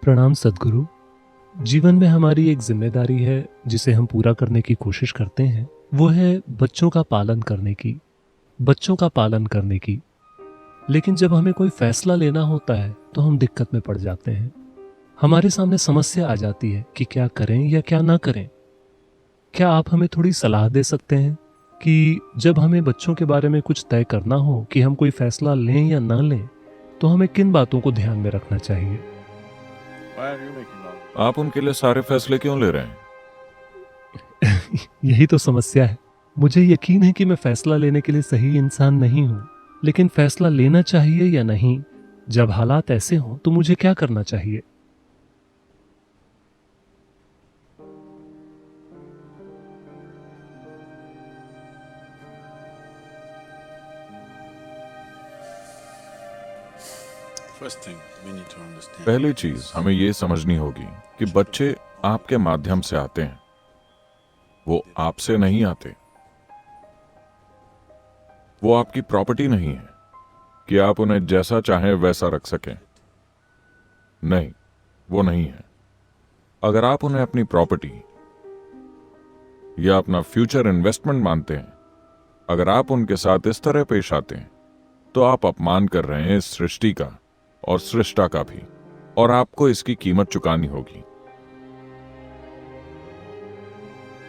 प्रणाम सद्गुरु। जीवन में हमारी एक जिम्मेदारी है जिसे हम पूरा करने की कोशिश करते हैं। वो है बच्चों का पालन करने की, बच्चों का पालन करने की। लेकिन जब हमें कोई फैसला लेना होता है तो हम दिक्कत में पड़ जाते हैं। हमारे सामने समस्या आ जाती है कि क्या करें या क्या ना करें। क्या आप हमें थोड़ी सलाह दे सकते हैं कि जब हमें बच्चों के बारे में कुछ तय करना हो कि हम कोई फैसला लें या ना लें, तो हमें किन बातों को ध्यान में रखना चाहिए? आप उनके लिए सारे फैसले क्यों ले रहे हैं? यही तो समस्या है। मुझे यकीन है कि मैं फैसला लेने के लिए सही इंसान नहीं हूँ, लेकिन फैसला लेना चाहिए या नहीं, जब हालात ऐसे हों तो मुझे क्या करना चाहिए? पहली चीज हमें ये समझनी होगी कि बच्चे आपके माध्यम से आते हैं, वो आपसे नहीं आते। वो आपकी प्रॉपर्टी नहीं है कि आप उन्हें जैसा चाहें वैसा रख सकें। नहीं, वो नहीं है। अगर आप उन्हें अपनी प्रॉपर्टी या अपना फ्यूचर इन्वेस्टमेंट मानते हैं, अगर आप उनके साथ इस तरह पेश आते हैं, तो आप अपमान कर रहे हैं इस सृष्टि का और सृष्टा का भी, और आपको इसकी कीमत चुकानी होगी।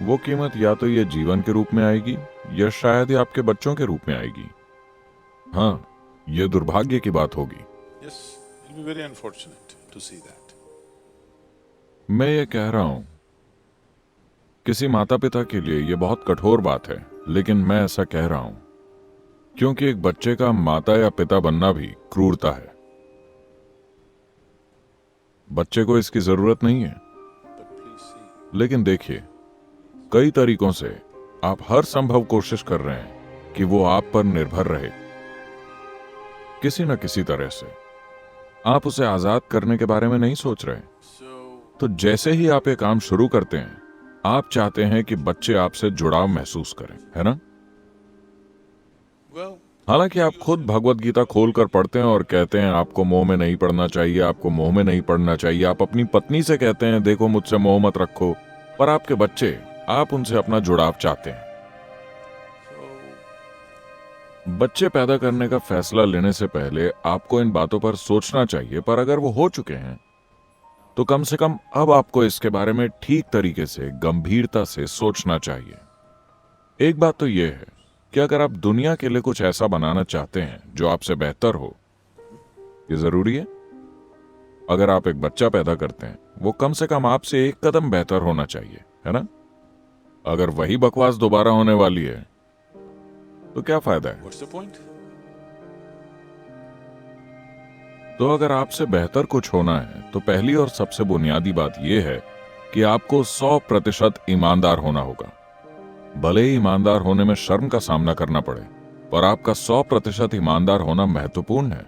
वो कीमत या तो ये जीवन के रूप में आएगी या शायद ये आपके बच्चों के रूप में आएगी। हाँ, ये दुर्भाग्य की बात होगी। मैं ये कह रहा हूं, किसी माता पिता के लिए ये बहुत कठोर बात है, लेकिन मैं ऐसा कह रहा हूं क्योंकि एक बच्चे का माता या पिता बनना भी क्रूरता है। बच्चे को इसकी जरूरत नहीं है, लेकिन देखिए, कई तरीकों से आप हर संभव कोशिश कर रहे हैं कि वो आप पर निर्भर रहे। किसी न किसी तरह से आप उसे आजाद करने के बारे में नहीं सोच रहे। तो जैसे ही आप ये काम शुरू करते हैं, आप चाहते हैं कि बच्चे आपसे जुड़ाव महसूस करें, है ना? हालांकि आप खुद भगवत गीता खोलकर पढ़ते हैं और कहते हैं आपको मोह में नहीं पड़ना चाहिए, आपको मोह में नहीं पड़ना चाहिए। आप अपनी पत्नी से कहते हैं देखो मुझसे मोह मत रखो, पर आपके बच्चे, आप उनसे अपना जुड़ाव चाहते हैं। बच्चे पैदा करने का फैसला लेने से पहले आपको इन बातों पर सोचना चाहिए, पर अगर वो हो चुके हैं तो कम से कम अब आपको इसके बारे में ठीक तरीके से, गंभीरता से सोचना चाहिए। एक बात तो यह है कि अगर आप दुनिया के लिए कुछ ऐसा बनाना चाहते हैं जो आपसे बेहतर हो, ये जरूरी है। अगर आप एक बच्चा पैदा करते हैं, वो कम से कम आपसे एक कदम बेहतर होना चाहिए, है ना? अगर वही बकवास दोबारा होने वाली है तो क्या फायदा है? तो अगर आपसे बेहतर कुछ होना है तो पहली और सबसे बुनियादी बात यह है कि आपको 100% ईमानदार होना होगा। भले ही ईमानदार होने में शर्म का सामना करना पड़े, पर आपका 100% ईमानदार होना महत्वपूर्ण है।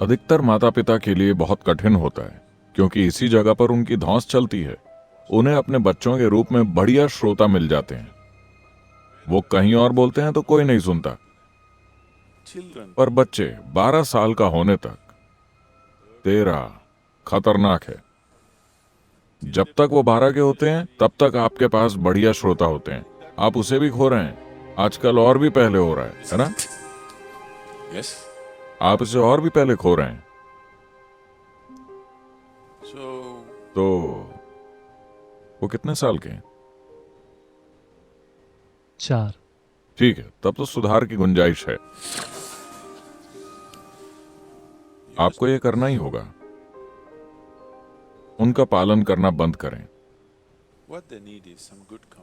अधिकतर माता पिता के लिए बहुत कठिन होता है, क्योंकि इसी जगह पर उनकी धौंस चलती है। उन्हें अपने बच्चों के रूप में बढ़िया श्रोता मिल जाते हैं। वो कहीं और बोलते हैं तो कोई नहीं सुनता, पर बच्चे 12 साल का होने तक तेरा खतरनाक है। जब तक वो 12 के होते हैं तब तक आपके पास बढ़िया श्रोता होते हैं। आप उसे भी खो रहे हैं। आजकल और भी पहले हो रहा है ना? Yes. आप इसे और भी पहले खो रहे हैं। तो वो कितने साल के हैं? 4। ठीक है, तब तो सुधार की गुंजाइश है। आपको ये करना ही होगा। उनका पालन करना बंद करें।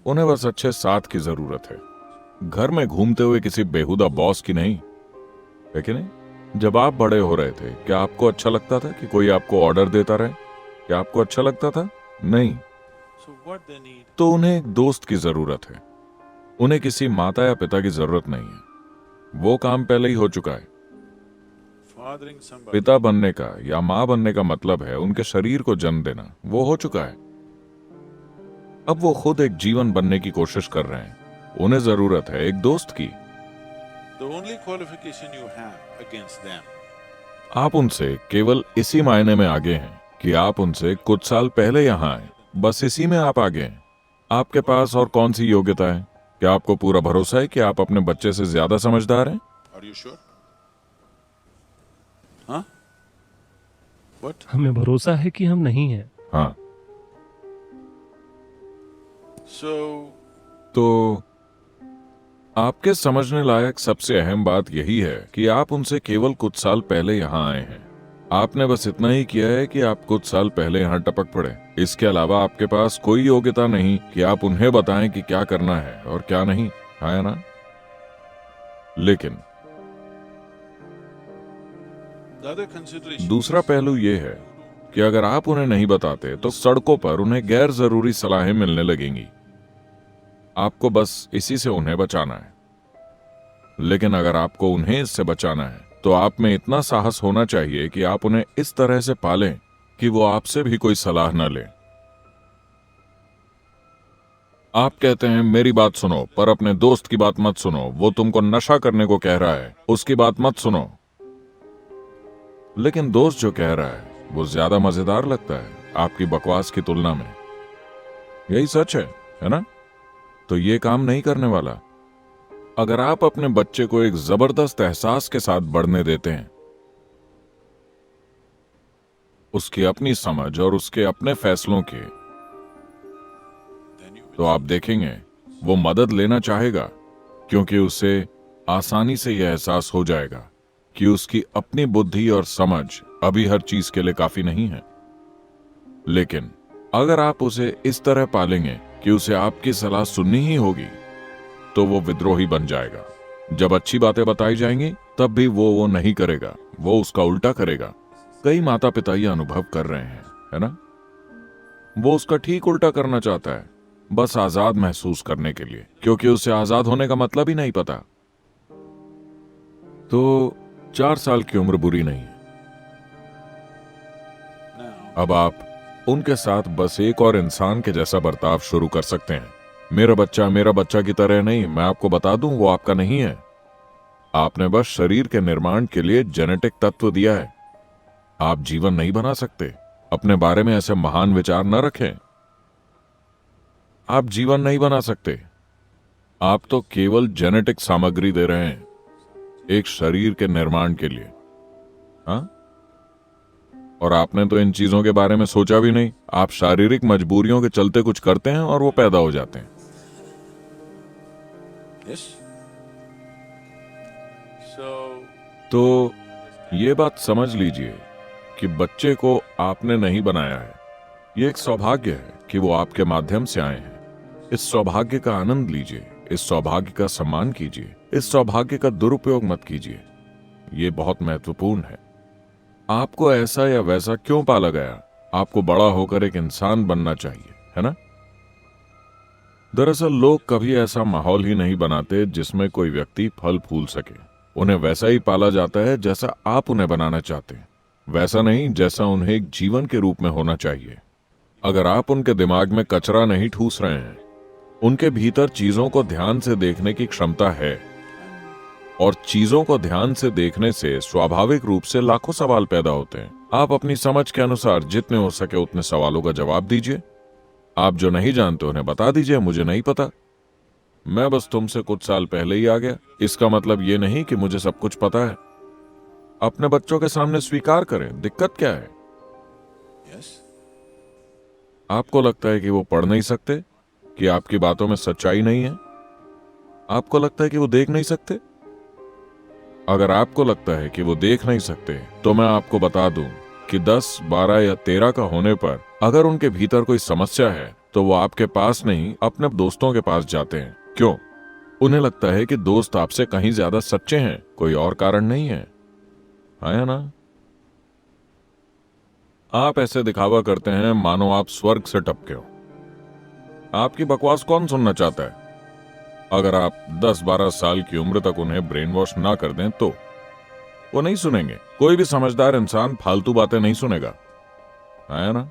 उन्हें बस अच्छे साथ की जरूरत है, घर में घूमते हुए किसी बेहुदा बॉस की नहीं, है कि नहीं? जब आप बड़े हो रहे थे, क्या आपको अच्छा लगता था कि कोई आपको ऑर्डर देता रहे? क्या आपको अच्छा लगता था? नहीं। तो उन्हें एक दोस्त की जरूरत है। उन्हें किसी माता या पिता की जरूरत नहीं है। वो काम पहले ही हो चुका है। पिता बनने का या मां बनने का मतलब है उनके शरीर को जन्म देना। वो हो चुका है। अब वो खुद एक जीवन बनने की कोशिश कर रहे हैं। उन्हें जरूरत है एक दोस्त की। The only qualification you have against them आप उनसे केवल इसी मायने में आगे हैं कि आप उनसे कुछ साल पहले यहां आए, बस इसी में आप आगे हैं। आपके पास और कौन सी योग्यता है? क्या आपको पूरा भरोसा है कि आप अपने बच्चे से ज्यादा समझदार हैं? Are you sure? Huh? What? हमें भरोसा है कि हम नहीं हैं। हाँ, So, तो आपके समझने लायक सबसे अहम बात यही है कि आप उनसे केवल कुछ साल पहले यहाँ आए हैं। आपने बस इतना ही किया है कि आप कुछ साल पहले यहाँ टपक पड़े। इसके अलावा आपके पास कोई योग्यता नहीं कि आप उन्हें बताएं कि क्या करना है और क्या नहीं, है ना? लेकिन the other consideration. दूसरा पहलू ये है कि अगर आप उन्हें नहीं बताते तो सड़कों पर उन्हें गैर जरूरी सलाहें मिलने लगेंगी। आपको बस इसी से उन्हें बचाना है। लेकिन अगर आपको उन्हें इससे बचाना है तो आप में इतना साहस होना चाहिए कि आप उन्हें इस तरह से पालें कि वो आपसे भी कोई सलाह न ले। आप कहते हैं मेरी बात सुनो, पर अपने दोस्त की बात मत सुनो, वो तुमको नशा करने को कह रहा है, उसकी बात मत सुनो। लेकिन दोस्त जो कह रहा है वो ज्यादा मजेदार लगता है आपकी बकवास की तुलना में। यही सच है ना? तो ये काम नहीं करने वाला। अगर आप अपने बच्चे को एक जबरदस्त एहसास के साथ बढ़ने देते हैं, उसकी अपनी समझ और उसके अपने फैसलों के, Then you तो आप देखेंगे वो मदद लेना चाहेगा, क्योंकि उसे आसानी से यह एहसास हो जाएगा कि उसकी अपनी बुद्धि और समझ अभी हर चीज के लिए काफी नहीं है। लेकिन अगर आप उसे इस तरह पालेंगे कि उसे आपकी सलाह सुननी ही होगी, तो वो विद्रोही बन जाएगा। जब अच्छी बातें बताई जाएंगी तब भी वो नहीं करेगा, वो उसका उल्टा करेगा। कई माता पिता ये अनुभव कर रहे हैं, है ना? वो उसका ठीक उल्टा करना चाहता है, बस आजाद महसूस करने के लिए, क्योंकि उसे आजाद होने का मतलब ही नहीं पता। तो 4 साल की उम्र बुरी नहीं है। now. अब आप उनके साथ बस एक और इंसान के जैसा बर्ताव शुरू कर सकते हैं। मेरा बच्चा की तरह नहीं। मैं आपको बता दूं, वो आपका नहीं है। आपने बस शरीर के निर्माण के लिए जेनेटिक तत्व दिया है। आप जीवन नहीं बना सकते। अपने बारे में ऐसे महान विचार न रखें। आप जीवन नहीं बना सकते। आप तो केवल जेनेटिक सामग्री दे रहे हैं एक शरीर के निर्माण के लिए। हाँ? और आपने तो इन चीजों के बारे में सोचा भी नहीं। आप शारीरिक मजबूरियों के चलते कुछ करते हैं और वो पैदा हो जाते हैं। Yes. So, तो ये बात समझ लीजिए कि बच्चे को आपने नहीं बनाया है। ये एक सौभाग्य है कि वो आपके माध्यम से आए हैं। इस सौभाग्य का आनंद लीजिए, इस सौभाग्य का सम्मान कीजिए, इस सौभाग्य का दुरुपयोग मत कीजिए। ये बहुत महत्वपूर्ण है। आपको ऐसा या वैसा क्यों पाला गया? आपको बड़ा होकर एक इंसान बनना चाहिए, है ना? दरअसल लोग कभी ऐसा माहौल ही नहीं बनाते जिसमें कोई व्यक्ति फल फूल सके। उन्हें वैसा ही पाला जाता है जैसा आप उन्हें बनाना चाहते हैं, वैसा नहीं जैसा उन्हें एक जीवन के रूप में होना चाहिए। अगर आप उनके दिमाग में कचरा नहीं ठूस रहे हैं, उनके भीतर चीजों को ध्यान से देखने की क्षमता है, और चीजों को ध्यान से देखने से स्वाभाविक रूप से लाखों सवाल पैदा होते हैं। आप अपनी समझ के अनुसार जितने हो सके उतने सवालों का जवाब दीजिए। आप जो नहीं जानते उन्हें बता दीजिए, मुझे नहीं पता, मैं बस तुमसे कुछ साल पहले ही आ गया। इसका मतलब ये नहीं कि मुझे सब कुछ पता है। अपने बच्चों के सामने स्वीकार करें, दिक्कत क्या है? yes. आपको लगता है कि वो पढ़ नहीं सकते, कि आपकी बातों में सच्चाई नहीं है? आपको लगता है कि वो देख नहीं सकते? अगर आपको लगता है कि वो देख नहीं सकते, तो मैं आपको बता दूं कि 10, 12 या 13 का होने पर अगर उनके भीतर कोई समस्या है तो वो आपके पास नहीं अपने दोस्तों के पास जाते हैं। क्यों? उन्हें लगता है कि दोस्त आपसे कहीं ज्यादा सच्चे हैं, कोई और कारण नहीं है। है ना? आप ऐसे दिखावा करते हैं मानो आप स्वर्ग से टपके हो। आपकी बकवास कौन सुनना चाहता है? अगर आप 10-12 साल की उम्र तक उन्हें ब्रेन वॉश ना कर दें तो वो नहीं सुनेंगे। कोई भी समझदार इंसान फालतू बातें नहीं सुनेगा, है ना?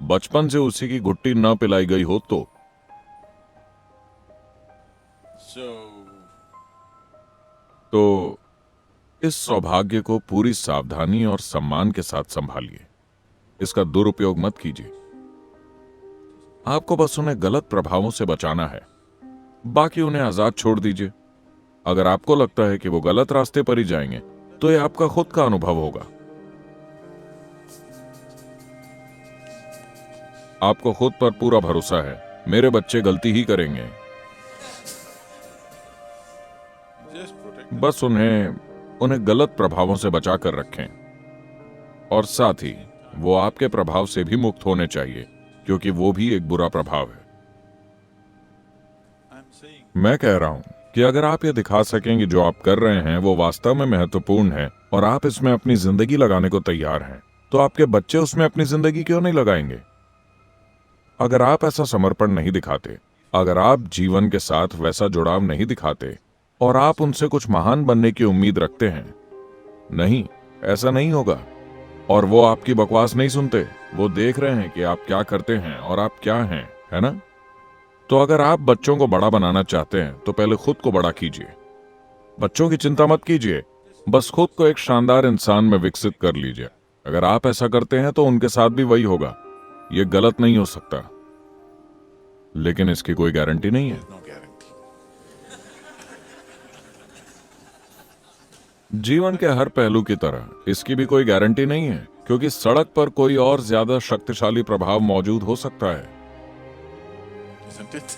बचपन से उसी की घुट्टी न पिलाई गई हो तो। So, तो इस सौभाग्य को पूरी सावधानी और सम्मान के साथ संभालिए। इसका दुरुपयोग मत कीजिए। आपको बस उन्हें गलत प्रभावों से बचाना है, बाकी उन्हें आजाद छोड़ दीजिए। अगर आपको लगता है कि वो गलत रास्ते पर ही जाएंगे तो ये आपका खुद का अनुभव होगा। आपको खुद पर पूरा भरोसा है, मेरे बच्चे गलती ही करेंगे। Just protect. बस उन्हें गलत प्रभावों से बचा कर रखें, और साथ ही वो आपके प्रभाव से भी मुक्त होने चाहिए, क्योंकि वो भी एक बुरा प्रभाव है। I'm saying मैं कह रहा हूं कि अगर आप ये दिखा सकें कि जो आप कर रहे हैं वो वास्तव में महत्वपूर्ण है और आप इसमें अपनी जिंदगी लगाने को तैयार हैं, तो आपके बच्चे उसमें अपनी जिंदगी क्यों नहीं लगाएंगे? अगर आप ऐसा समर्पण नहीं दिखाते, अगर आप जीवन के साथ वैसा जुड़ाव नहीं दिखाते और आप उनसे कुछ महान बनने की उम्मीद रखते हैं, नहीं, ऐसा नहीं होगा। और वो आपकी बकवास नहीं सुनते, वो देख रहे हैं कि आप क्या करते हैं और आप क्या हैं, है ना? तो अगर आप बच्चों को बड़ा बनाना चाहते हैं तो पहले खुद को बड़ा कीजिए। बच्चों की चिंता मत कीजिए, बस खुद को एक शानदार इंसान में विकसित कर लीजिए। अगर आप ऐसा करते हैं तो उनके साथ भी वही होगा। यह गलत नहीं हो सकता, लेकिन इसकी कोई गारंटी नहीं है। no guarantee. जीवन के हर पहलू की तरह इसकी भी कोई गारंटी नहीं है, क्योंकि सड़क पर कोई और ज्यादा शक्तिशाली प्रभाव मौजूद हो सकता है। Isn't it?